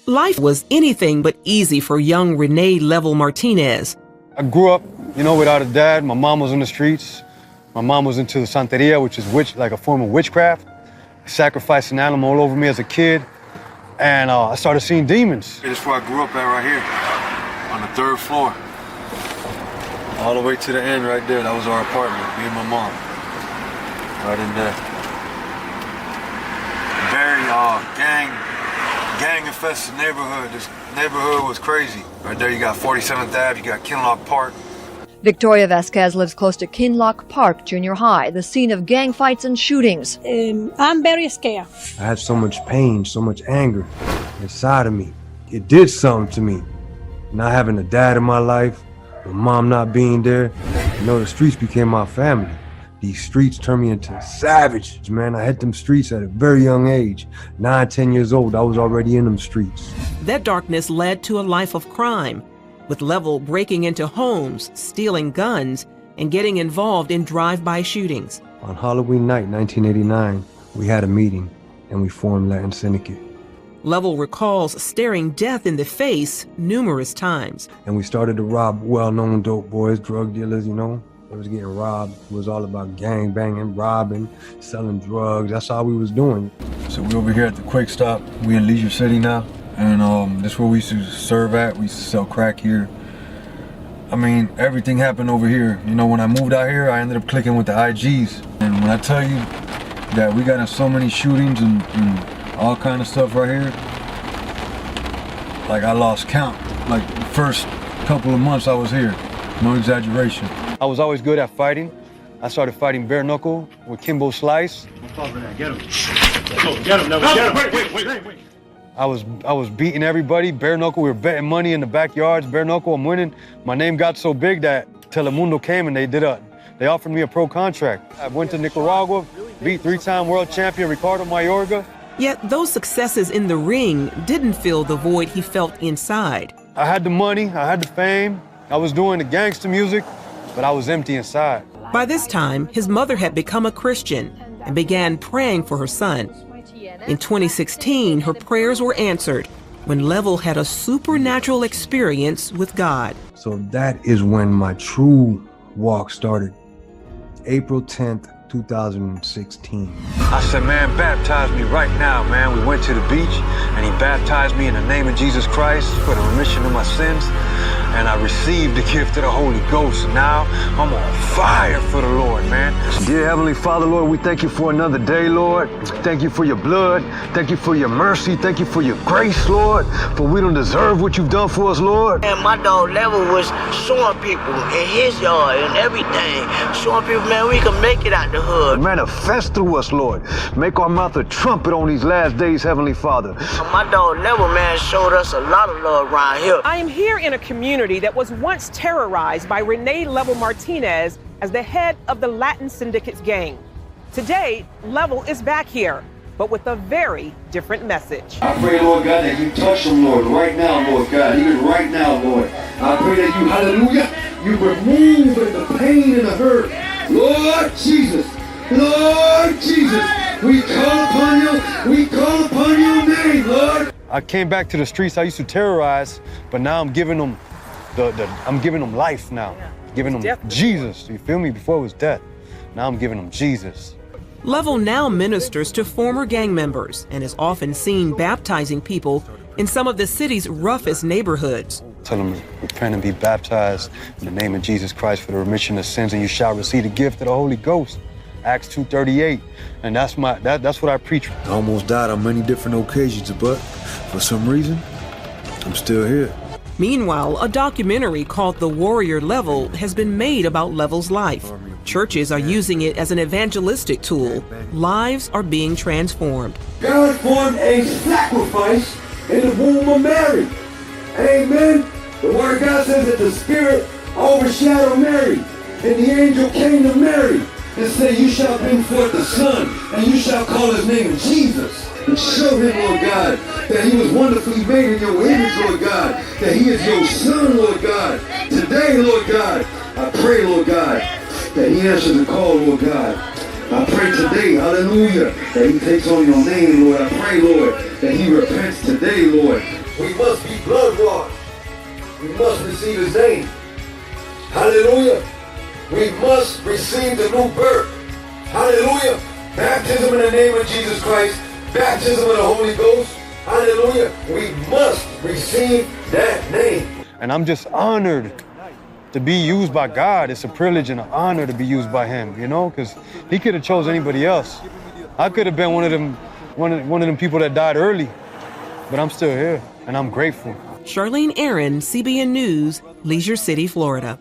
Life was anything but easy for young Rene Level Martinez. I grew up, without a dad. My mom was in the streets. My mom was into the Santeria, which is like a form of witchcraft. I sacrificed an animal all over me as a kid. And I started seeing demons. This is where I grew up at right here, on the 3rd floor. All the way to the end right there, that was our apartment, me and my mom. Right in there. Very gang-infested neighborhood. This neighborhood was crazy. Right there you got 47th Ave, you got Kinlock Park. Victoria Vasquez lives close to Kinlock Park Junior High, the scene of gang fights and shootings. I'm very scared. I had so much pain, so much anger inside of me. It did something to me. Not having a dad in my life, my mom not being there. The streets became my family. These streets turned me into a savage, man. I hit them streets at a very young age. 9, 10 years old, I was already in them streets. That darkness led to a life of crime, with Level breaking into homes, stealing guns, and getting involved in drive-by shootings. On Halloween night, 1989, we had a meeting and we formed Latin Syndicate. Level recalls staring death in the face numerous times. And we started to rob well-known dope boys, drug dealers, It was getting robbed. It was all about gang banging, robbing, selling drugs. That's all we was doing. So we over here at the Quake Stop. We in Leisure City now. And this is where we used to serve at. We used to sell crack here. I mean, everything happened over here. When I moved out here, I ended up clicking with the IGs. And when I tell you that we got in so many shootings and all kind of stuff right here, like I lost count. Like the first couple of months I was here, no exaggeration. I was always good at fighting. I started fighting bare knuckle with Kimbo Slice. Get him. Get him. No, get him. Wait. I was beating everybody, bare knuckle. We were betting money in the backyards, bare knuckle. I'm winning. My name got so big that Telemundo came and they offered me a pro contract. I went to Nicaragua, beat 3-time world champion Ricardo Mayorga. Yet those successes in the ring didn't fill the void he felt inside. I had the money, I had the fame. I was doing the gangster music, but I was empty inside. By this time, his mother had become a Christian and began praying for her son. In 2016, her prayers were answered when Level had a supernatural experience with God. So that is when my true walk started. April 10th, 2016. I said, man, baptize me right now, man. We went to the beach and he baptized me in the name of Jesus Christ for the remission of my sins. And I received the gift of the Holy Ghost. Now I'm on fire for the Lord, man. Dear Heavenly Father, Lord, we thank you for another day, Lord. Thank you for your blood. Thank you for your mercy. Thank you for your grace, Lord. For we don't deserve what you've done for us, Lord. And my dog Level was showing people in his yard and everything. Showing people, man, we can make it out the hood. Manifest through us, Lord. Make our mouth a trumpet on these last days, Heavenly Father. My dog Level, man, showed us a lot of love around here. I am here in a community that was once terrorized by Rene Level Martinez as the head of the Latin Syndicate's gang. Today, Level is back here, but with a very different message. I pray, Lord God, that you touch them, Lord, right now, Lord God, even right now, Lord. I pray that you, hallelujah, you remove the pain and the hurt. Lord Jesus, we call upon your name, Lord. I came back to the streets I used to terrorize, but now I'm giving them I'm giving them life now. Giving them Jesus, you feel me? Before it was death. Now I'm giving them Jesus. Level now ministers to former gang members and is often seen baptizing people in some of the city's roughest neighborhoods. Tell them, repent and be baptized in the name of Jesus Christ for the remission of sins, and you shall receive the gift of the Holy Ghost. Acts 2:38, and that's what I preach. I almost died on many different occasions, but for some reason, I'm still here. Meanwhile, a documentary called The Warrior Level has been made about Level's life. Churches are using it as an evangelistic tool. Lives are being transformed. God formed a sacrifice in the womb of Mary. Amen. The Word of God says that the Spirit overshadowed Mary, and the angel came to Mary and said, you shall bring forth the Son, and you shall call his name Jesus. And show him, Lord God, that he was wonderfully made in your image, Lord God, that he is your Son, Lord God. Today, Lord God, I pray, Lord God, that he answers the call, Lord God. I pray today, hallelujah, that he takes on your name, Lord. I pray, Lord, that he repents today, Lord. we must be blood washed. We must receive his name. Hallelujah. We must receive the new birth. Hallelujah. Baptism in the name of Jesus Christ. Baptism in the Holy Ghost. Hallelujah. We must receive that name. And I'm just honored to be used by God. It's a privilege and an honor to be used by him, you know, because he could have chose anybody else. I could have been one of them people that died early, but I'm still here and I'm grateful. Charlene Aaron, CBN News, Leisure City, Florida.